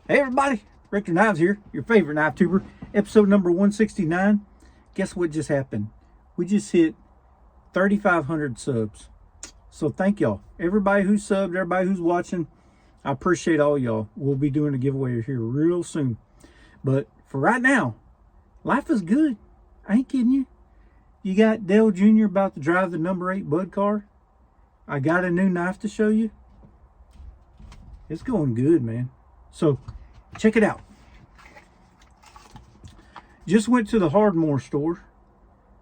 Hey everybody, Richter Knives here, your favorite knife tuber. Episode number 169. Guess what just happened? We just hit 3,500 subs. So thank y'all. Everybody who's subbed, everybody who's watching, I appreciate all y'all. We'll be doing a giveaway here real soon. But for right now, life is good. I ain't kidding you. You got Dale Jr. about to drive the number 8 Bud car. I got a new knife to show you. It's going good, man. So check it out. Just went to the Hardmore store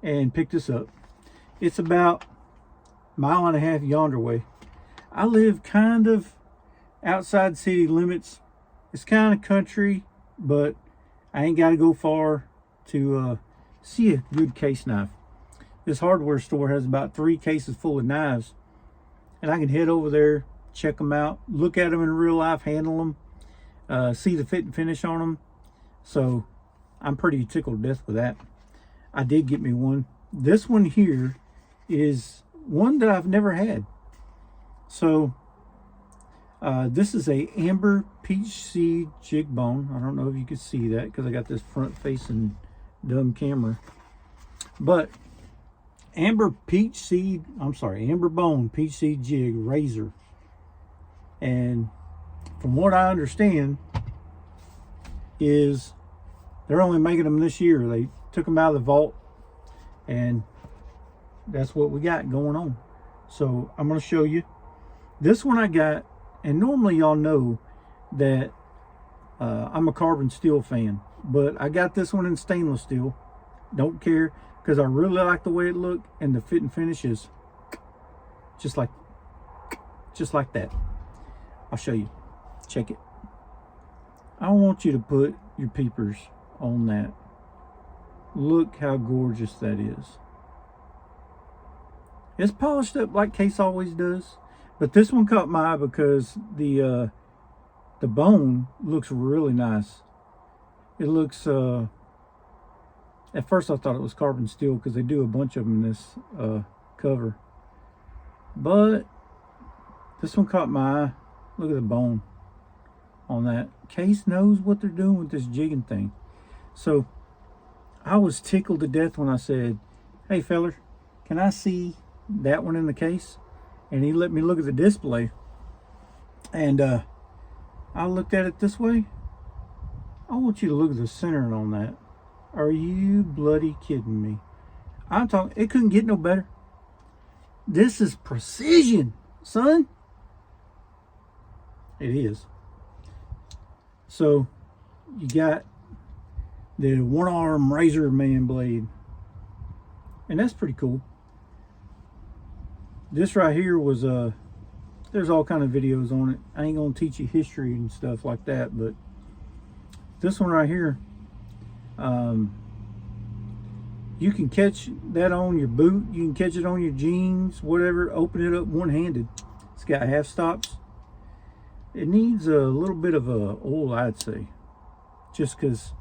and picked this up. It's about a mile and a half yonder way. I live kind of outside city limits. It's kind of country, but I ain't got to go far to see a good case knife. This hardware store has about 3 cases full of knives, and I can head over there, check them out, look at them in real life, handle them, see the fit and finish on them. So I'm pretty tickled to death with that. I did get me one. This one here is one that I've never had. So this is a amber peach seed jig bone. I don't know if you can see that because I got this front facing dumb camera. But amber bone peach seed jig razor. And from what I understand is they're only making them this year. They took them out of the vault, and that's what we got going on. So I'm going to show you this one I got. And normally y'all know that I'm a carbon steel fan, but I got this one in stainless steel. Don't care, because I really like the way it looked, and the fit and finish is just like that. I'll show you. Check it. I want you to put your peepers on that. Look how gorgeous that is. It's polished up like Case always does, but this one caught my eye because the bone looks really nice. It looks at first I thought it was carbon steel because they do a bunch of them in this cover, but this one caught my eye. Look at the bone on that. Case knows what they're doing with this jigging thing. So I was tickled to death when I said, hey feller, can I see that one in the case? And he let me look at the display, and I looked at it this way. I want you to look at the centering on that. Are you bloody kidding me? I'm talking, it couldn't get no better. This is precision, son. It is. So you got the one-arm razor man blade, and that's pretty cool. This right here was there's all kind of videos on it. I ain't gonna teach you history and stuff like that, but this one right here, you can catch that on your boot, you can catch it on your jeans, whatever. Open it up one-handed. It's got half stops. It needs a little bit of oil, I'd say, just because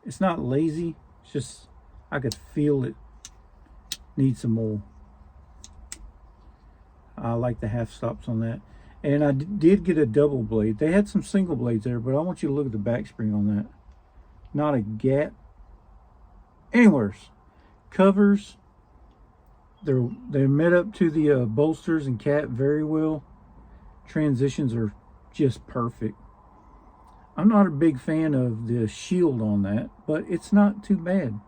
it's not lazy. It's just I could feel it needs some oil. I like the half stops on that. And I did get a double blade. They had some single blades there, but I want you to look at the back spring on that. Not a gap anywheres. Covers, they're met up to the bolsters and cap very well. Transitions are just perfect. I'm not a big fan of the shield on that, but it's not too bad.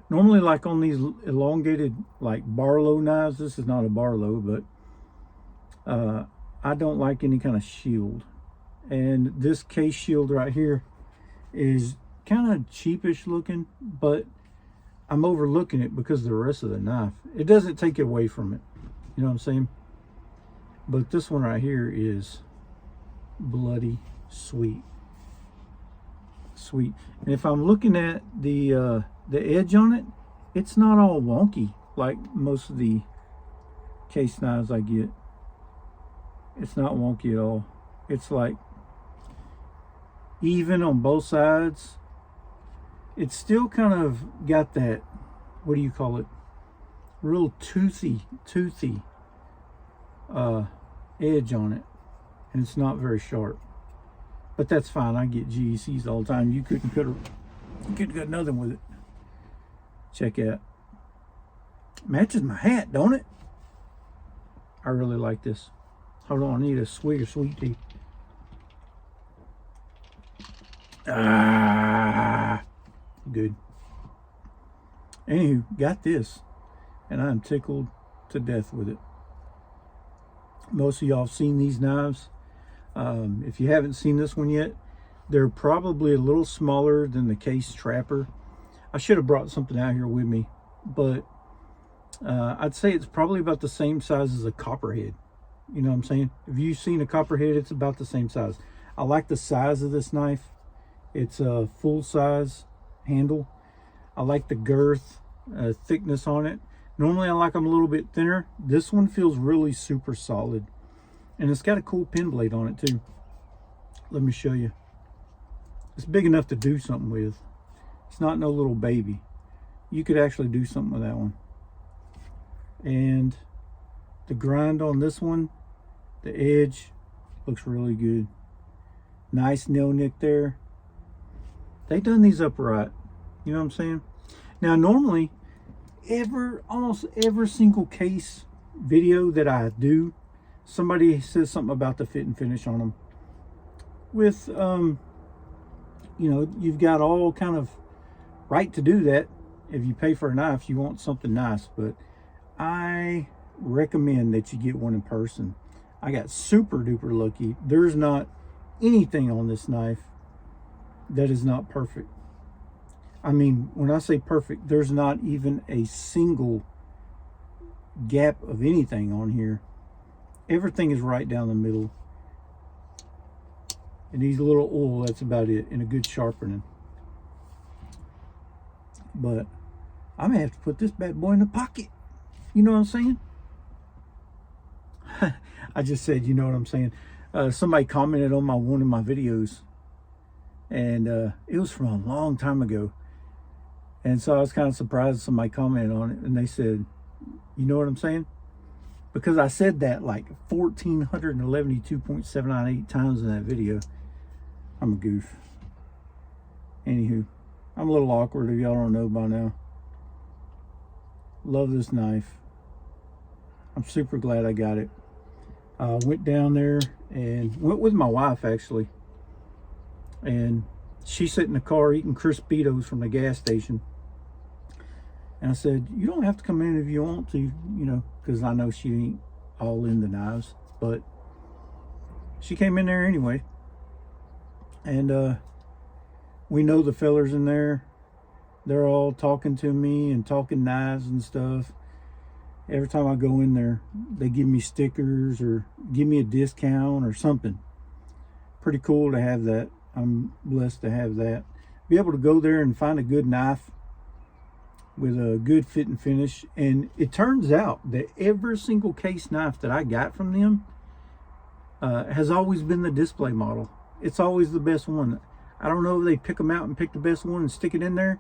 Normally, like on these elongated like Barlow knives, this is not a Barlow, but I don't like any kind of shield. And this case shield right here is kind of cheapish looking, but I'm overlooking it because of the rest of the knife. It doesn't take it away from it. You know what I'm saying? But this one right here is bloody sweet. Sweet. And if I'm looking at the edge on it, it's not all wonky like most of the case knives I get. It's not wonky at all. It's like even on both sides. It's still kind of got that, what do you call it, real toothy edge on it. and it's not very sharp. But that's fine. I get GECs all the time. You couldn't cut nothing with it. Check out. Matches my hat, don't it? I really like this. Hold on, I need a swig of sweet tea. Ah, good. Anywho, got this, and I'm tickled to death with it. Most of y'all have seen these knives. If you haven't seen this one yet, they're probably a little smaller than the Case Trapper. I should have brought something out here with me, but I'd say it's probably about the same size as a copperhead. You know what I'm saying? If you've seen a copperhead, it's about the same size. I like the size of this knife. It's a full size handle. I like the girth, thickness on it. Normally I like them a little bit thinner. This one feels really super solid. And it's got a cool pin blade on it too. Let me show you. It's big enough to do something with. It's not no little baby. You could actually do something with that one. And the grind on this one, the edge, looks really good. Nice nail nick there. They done these up right. You know what I'm saying? Now normally, almost every single case video that I do, somebody says something about the fit and finish on them. With, you know, you've got all kind of right to do that. If you pay for a knife, you want something nice. But I recommend that you get one in person. I got super duper lucky. There's not anything on this knife that is not perfect. I mean, when I say perfect, there's not even a single gap of anything on here. Everything is right down the middle. It needs a little oil, that's about it, and a good sharpening. But I may have to put this bad boy in the pocket. You know what I'm saying? I just said, you know what I'm saying. Somebody commented on one of my videos, and it was from a long time ago. And so I was kind of surprised somebody commented on it, and they said, you know what I'm saying? Because I said that like 1,472.798 times in that video. I'm a goof. Anywho, I'm a little awkward if y'all don't know by now. Love this knife. I'm super glad I got it. I went down there and went with my wife actually. And she sat in the car eating Crispitos from the gas station. And I said, you don't have to come in if you want to, you know, because I know she ain't all in the knives. But she came in there anyway. And we know the fellers in there. They're all talking to me and talking knives and stuff. Every time I go in there, they give me stickers or give me a discount or something. Pretty cool to have that. I'm blessed to have that. Be able to go there and find a good knife with a good fit and finish. And it turns out that every single case knife that I got from them has always been the display model. It's always the best one. I don't know if they pick them out and pick the best one and stick it in there,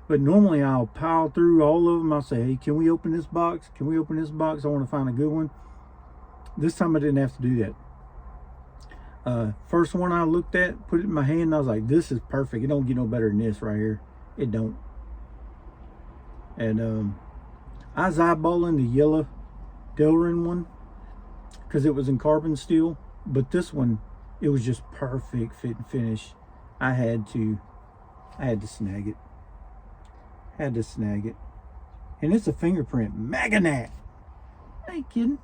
but normally I'll pile through all of them. I'll say, hey, can we open this box? Can we open this box? I want to find a good one. This time I didn't have to do that. First one I looked at, put it in my hand, and I was like, this is perfect. It don't get no better than this right here. It don't. And I was eyeballing the yellow Delrin one because it was in carbon steel, but this one, it was just perfect fit and finish. I had to snag it. Had to snag it. And it's a fingerprint Magnat. I ain't kidding.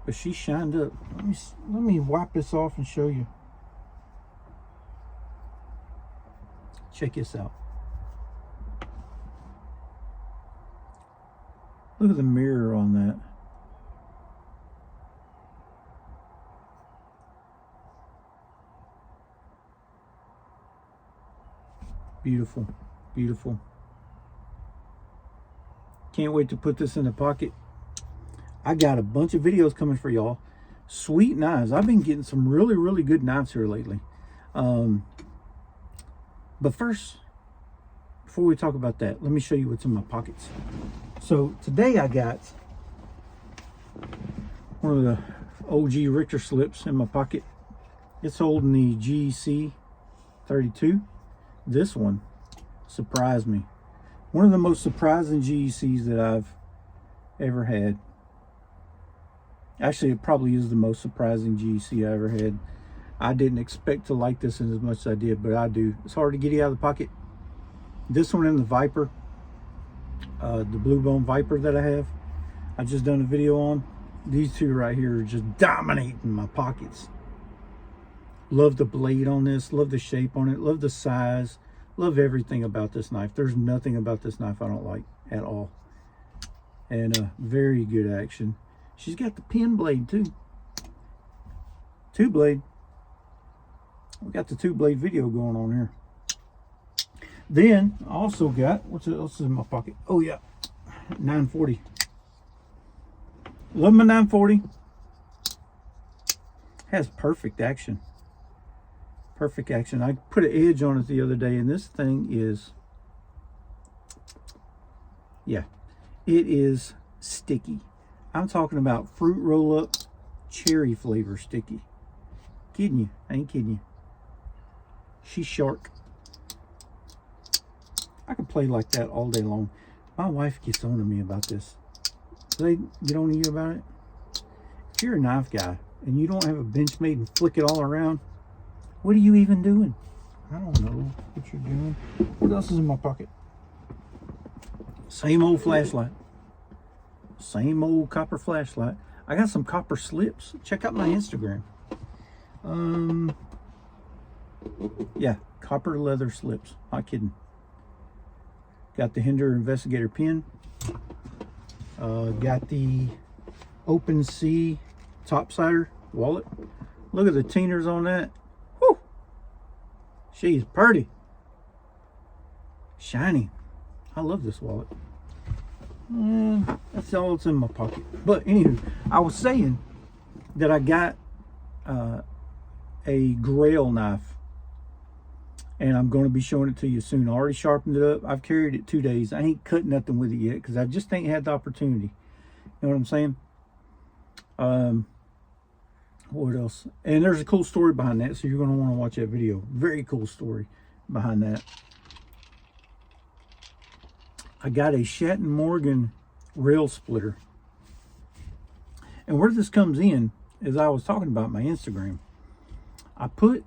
But she shined up. Let me wipe this off and show you. Check this out. Look at the mirror on that. Beautiful, beautiful. Can't wait to put this in the pocket. I got a bunch of videos coming for y'all. Sweet knives. I've been getting some really, really good knives here lately. But first, before we talk about that, let me show you what's in my pockets. So today I got one of the OG Richter slips in my pocket. It's holding the GC 32. This one surprised me. One of the most surprising GECs that I've ever had. Actually, it probably is the most surprising GEC I ever had. I didn't expect to like this as much as I did, but I do. It's hard to get it out of the pocket. This one in the Viper, the Blue Bone Viper that I have, I just done a video on. These two right here are just dominating my pockets. Love the blade on this, love the shape on it, love the size, love everything about this knife. There's nothing about this knife I don't like at all. And very good action. She's got the pin blade too. Two blade. We got the two blade video going on here. Then I also got, what's else is in my pocket? Oh yeah, 940. Love my 940. Has perfect action. Perfect action. I put an edge on it the other day, and this thing is, yeah, it is sticky. I'm talking about fruit roll-up, cherry flavor sticky. Kidding you. I ain't kidding you. She's sharp. I could play like that all day long. My wife gets on to me about this. Do they get on to you about it? If you're a knife guy and you don't have a Benchmade and flick it all around, what are you even doing? I don't know what you're doing. What else is in my pocket? Same old flashlight. Same old copper flashlight. I got some copper slips. Check out my Instagram. Yeah, copper leather slips. Not kidding. Got the Hinder Investigator pin. Got the Open Sea topsider wallet. Look at the teeners on that. Whew. She's pretty. Shiny. I love this wallet. That's all that's in my pocket. But anywho, I was saying that I got a Grail knife, and I'm going to be showing it to you soon. I already sharpened it up. I've carried it 2 days. I ain't cut nothing with it yet because I just ain't had the opportunity. You know what I'm saying? What else? And there's a cool story behind that, so you're going to want to watch that video. Very cool story behind that. I got a Shatton Morgan rail splitter. And where this comes in is I was talking about my Instagram. I put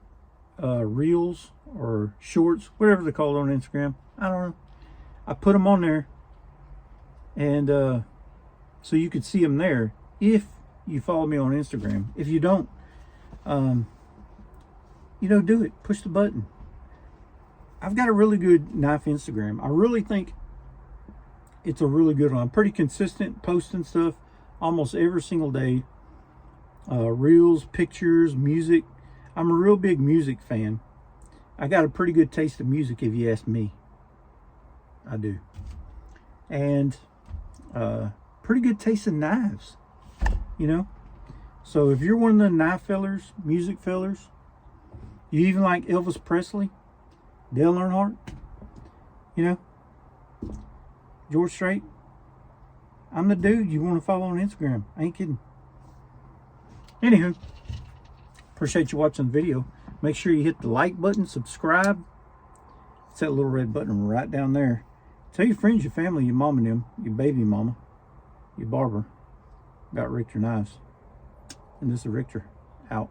reels or shorts, whatever they call it on Instagram. I don't know. I put them on there, and so you could see them there if you follow me on Instagram. If you don't, you know, do it. Push the button. I've got a really good knife Instagram. I really think it's a really good one. I'm pretty consistent posting stuff almost every single day. Reels, pictures, music. I'm a real big music fan. I got a pretty good taste of music, if you ask me. I do. And pretty good taste in knives, you know. So if you're one of the knife fellers, music fellers, you even like Elvis Presley, Dale Earnhardt, you know, George Strait, I'm the dude you want to follow on Instagram. I ain't kidding. Anywho, appreciate you watching the video. Make sure you hit the like button, subscribe. It's that little red button right down there. Tell your friends, your family, your mom and them, your baby mama, your barber about Richter knives. And this is Richter out.